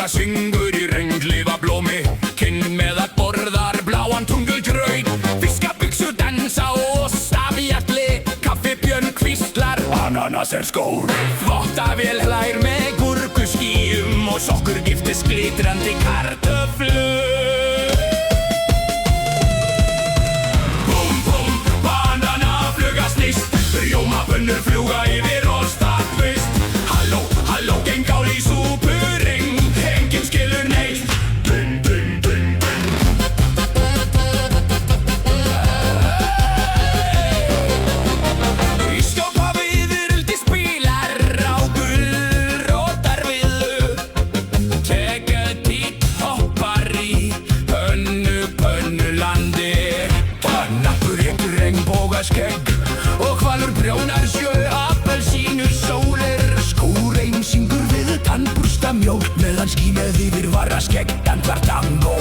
fluga syngur í regnlifa blómi, kinn með að borðar bláan tungugraut. Fiskabyxur dansa og stafjalli, kaffibjörn hvíslar, ananas skór. Þvottavél hlær með gúrkuskýjum og sokkur giftist glitrandi kartöflu. Búm, búm, bananafluga snýst, rjómapönnur fljúga yfir og staðvist. Halló, halló, gengál í súpuring, enginn skilur neitt. Ding, ding, ding, ding. Í skjópafi yfiröldi spílar á gulrótarviðu. Tekur títt, hoppar í pönnulandi. Knappur heitur regnbogaskegg og hvalur brjónar sjö. Appelsínur, sólir, skúreim syngur við tannbursta mjól, meðan skínið yfir varaskegg dansar tangó.